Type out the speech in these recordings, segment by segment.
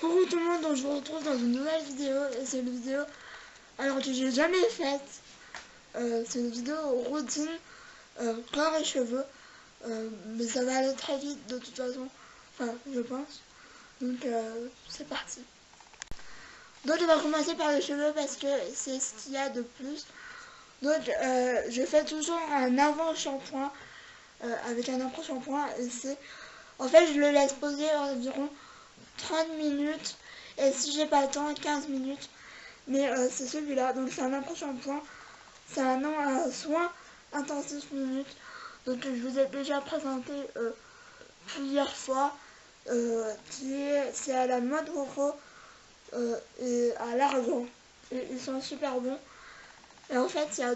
Coucou tout le monde, donc je vous retrouve dans une nouvelle vidéo et c'est une vidéo alors que j'ai jamais faite. C'est une vidéo routine corps et cheveux, mais ça va aller très vite de toute façon, enfin je pense. Donc c'est parti. Donc on va commencer par les cheveux parce que c'est ce qu'il y a de plus. Donc je fais toujours un avant shampoing avec un après shampoing et c'est en fait je le laisse poser environ 30 minutes et si j'ai pas le temps 15 minutes, mais c'est celui-là, donc c'est un après shampoing, c'est un soin intensif minutes, donc je vous ai déjà présenté plusieurs fois, c'est à la noix de coco et à l'argan, et ils sont super bons. Et en fait il y a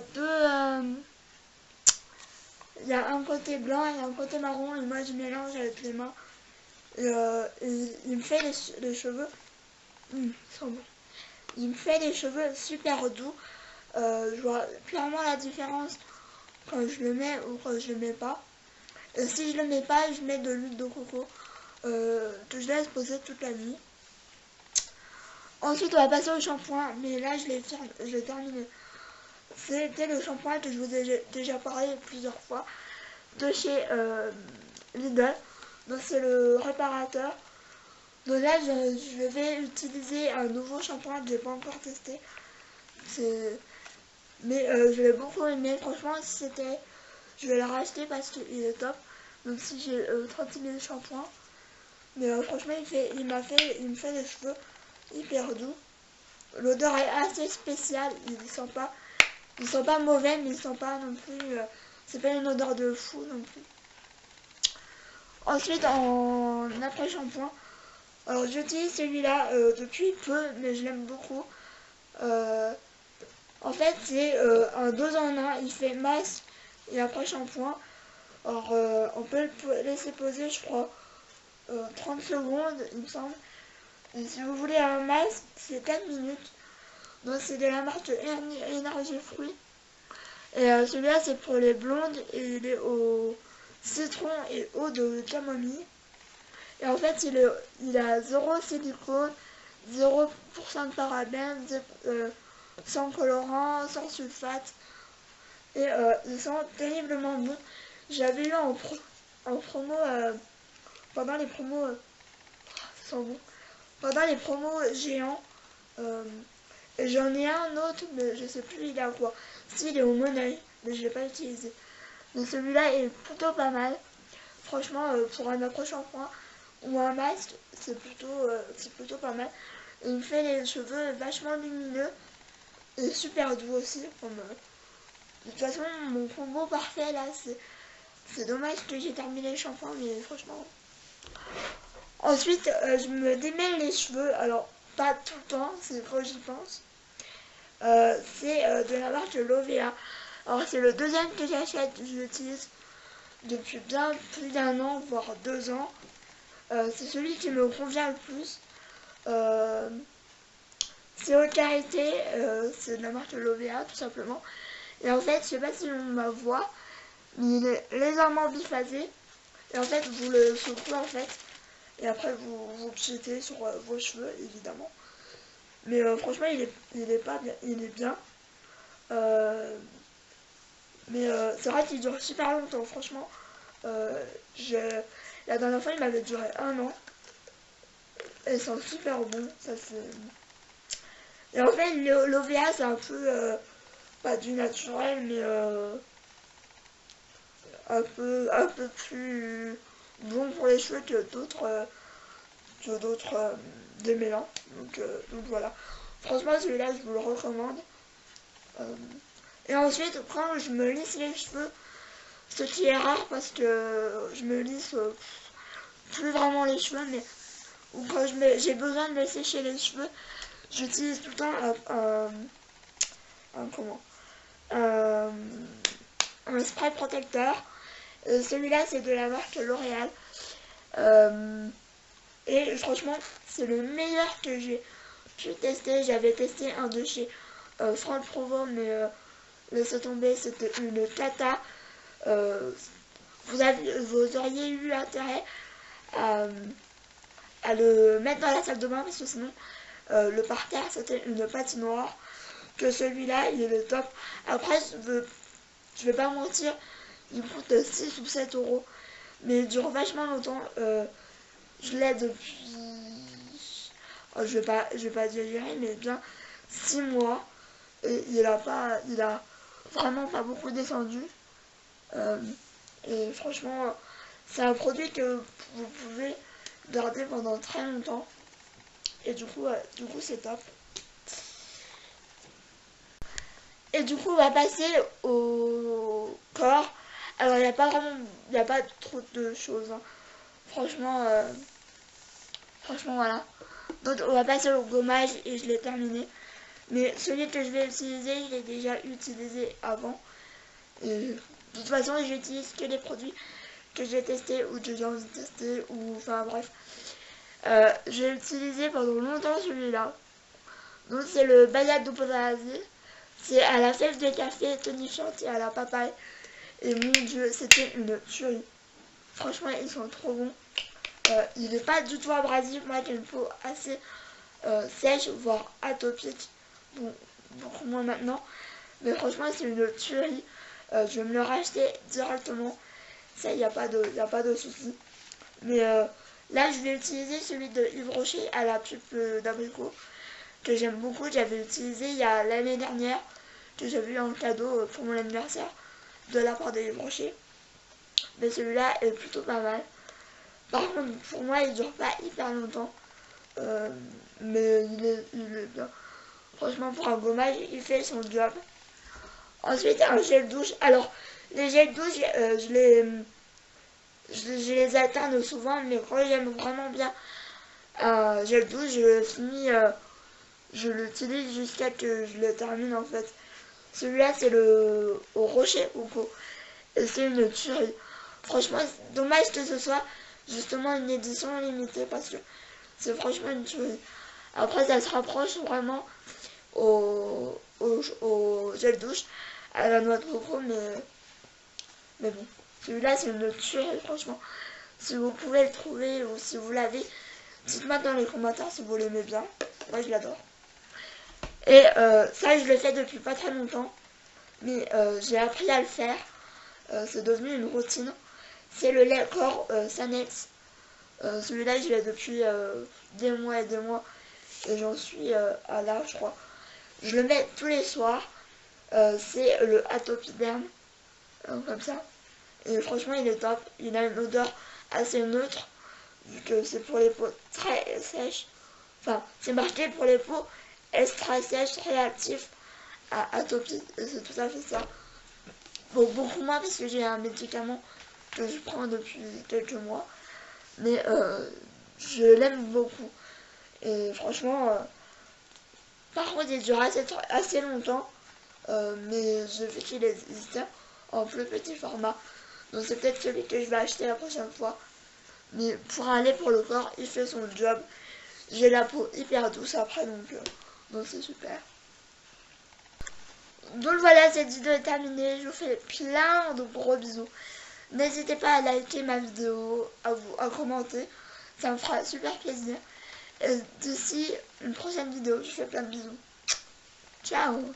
il y a un côté blanc et un côté marron, et moi je mélange avec les mains, et il me fait les cheveux, ils sont bons. Il me fait les cheveux super doux. Je vois clairement la différence quand je le mets ou quand je le mets pas. Et si je le mets pas, je mets de l'huile de coco que je laisse poser toute la nuit. Ensuite, on va passer au shampoing, mais là, je l'ai terminé. C'était le shampoing que je vous ai déjà parlé plusieurs fois de chez Lidl. Donc, c'est le réparateur. Donc là, je vais utiliser un nouveau shampoing que j'ai pas encore testé. Mais je l'ai beaucoup aimé, franchement, si c'était, je vais le racheter parce qu'il est top, même si j'ai 30 000 shampoings. Mais franchement, il me fait les cheveux hyper doux. L'odeur est assez spéciale, ils sont pas mauvais, mais ils sont pas non plus, c'est pas une odeur de fou non plus. Ensuite, en après-shampoing, alors j'utilise celui-là depuis peu, mais je l'aime beaucoup. En fait, c'est un 2 en 1, il fait masque et après shampoing. Alors, on peut le laisser poser, je crois, 30 secondes, il me semble. Et si vous voulez un masque, c'est 4 minutes. Donc, c'est de la marque Énergie Fruits. Et celui-là, c'est pour les blondes et il est au citron et eau de camomille. Et en fait, il a 0 silicone, 0% de parabènes, sans colorant, sans sulfate. Et ils sont terriblement bons. J'avais eu en promo, pendant les promos, ils sont bons. Pendant les promos géants, et j'en ai un autre, mais je sais plus il est à quoi. Si, il est au Monnaie, mais je l'ai pas utilisé. Mais celui-là est plutôt pas mal. Franchement, pour un après-shampoing ou un masque, c'est plutôt pas mal. Et il me fait les cheveux vachement lumineux et super doux aussi. De toute façon, mon combo parfait là, c'est dommage que j'ai terminé le shampoing, mais franchement. Ensuite, je me démêle les cheveux. Alors, pas tout le temps, c'est quand j'y pense. C'est de la marque Lovea. Alors, c'est le deuxième que j'achète. Je l'utilise depuis bien plus d'1 an, voire 2 ans. C'est celui qui me convient le plus. C'est haute carité, c'est de la marque Lovea, tout simplement. Et en fait, je sais pas si on ma voix, mais il est légèrement biphasé. Et en fait, vous le secouez en fait. Et après, vous le jetez sur vos cheveux, évidemment. Mais franchement, il est pas bien. Il est bien. Mais c'est vrai qu'il dure super longtemps, franchement. La dernière fois, il m'avait duré 1 an. Et ils sont super bons. Ça, et en fait, l'OVA, c'est un peu, pas du naturel, mais un peu plus bon pour les cheveux que d'autres démêlants. Donc voilà. Franchement, celui-là, je vous le recommande. Et ensuite, quand je me lisse les cheveux, ce qui est rare parce que je me lisse plus vraiment les cheveux, mais ou quand j'ai besoin de me sécher les cheveux, j'utilise tout le temps comment un spray protecteur. Celui-là, c'est de la marque L'Oréal. Et franchement, c'est le meilleur que j'ai pu tester. J'avais testé un de chez Franck Provo, mais laissez tomber, c'était une cata. Vous auriez eu intérêt à le mettre dans la salle de bain parce que sinon le parterre c'était une patinoire. Que celui-là il est le top. Après je vais pas mentir, il coûte 6 ou 7 euros. Mais il dure vachement longtemps. Je l'ai depuis... oh, je vais pas exagérer, mais bien 6 mois. Et il a vraiment pas beaucoup descendu. Et franchement, c'est un produit que vous pouvez garder pendant très longtemps. Et du coup c'est top. Et du coup, on va passer au corps. Alors, il n'y a pas trop de choses. Hein. Franchement, voilà. Donc, on va passer au gommage et je l'ai terminé. Mais celui que je vais utiliser, je l'ai déjà utilisé avant. Et de toute façon, j'utilise que les produits que j'ai testés ou que j'ai envie de tester. Ou, enfin, bref. J'ai utilisé pendant longtemps celui-là. Donc, c'est le Bayad Doporazzi. C'est à la fève de café tonifiante et à la papaye. Et mon dieu, c'était une tuerie. Franchement, ils sont trop bons. Il n'est pas du tout abrasif. Moi, j'ai une peau assez sèche, voire atopique. Bon, beaucoup moins maintenant. Mais franchement, c'est une tuerie. Je vais me le racheter directement. Ça, il n'y a pas de souci. Mais là, je vais utiliser celui de Yves Rocher à la pulpe d'abricot. Que j'aime beaucoup. J'avais utilisé il y a l'année dernière. Que j'avais eu en cadeau pour mon anniversaire. De la part de Yves Rocher. Mais celui-là est plutôt pas mal. Par contre, pour moi, il dure pas hyper longtemps. Mais il est bien. Franchement, pour un gommage, il fait son job. Ensuite, un gel douche. Alors, les gels douche, je les alterne souvent, mais quand j'aime vraiment bien un gel douche, je l'utilise jusqu'à que je le termine en fait. Celui-là, c'est le au rocher coco. Et c'est une tuerie. Franchement, c'est dommage que ce soit justement une édition limitée parce que c'est franchement une tuerie. Après, ça se rapproche vraiment au gel douche, à la noix de coco, mais bon. Celui-là, c'est une tuerie, franchement. Si vous pouvez le trouver ou si vous l'avez, dites-moi dans les commentaires si vous l'aimez bien. Moi, je l'adore. Et ça, je le fais depuis pas très longtemps. Mais j'ai appris à le faire. C'est devenu une routine. C'est le lait corps Sanex. Celui-là, je l'ai depuis des mois et des mois. Et j'en suis à là, je crois. Je le mets tous les soirs. C'est le Atopiderm. Comme ça. Et franchement, il est top. Il a une odeur assez neutre. Vu que c'est pour les peaux très sèches. Enfin, c'est marqué pour les peaux extra sèches, réactifs à atopie. Et c'est tout à fait ça. Bon, beaucoup moins parce que j'ai un médicament que je prends depuis quelques mois. Mais je l'aime beaucoup. Et franchement, par contre, il dure assez longtemps. Mais je vu qu'il existe en plus petit format. Donc c'est peut-être celui que je vais acheter la prochaine fois. Mais pour aller pour le corps, il fait son job. J'ai la peau hyper douce après, donc c'est super. Donc voilà, cette vidéo est terminée. Je vous fais plein de gros bisous. N'hésitez pas à liker ma vidéo, à commenter. Ça me fera super plaisir. Et d'ici une prochaine vidéo, je fais plein de bisous. Ciao!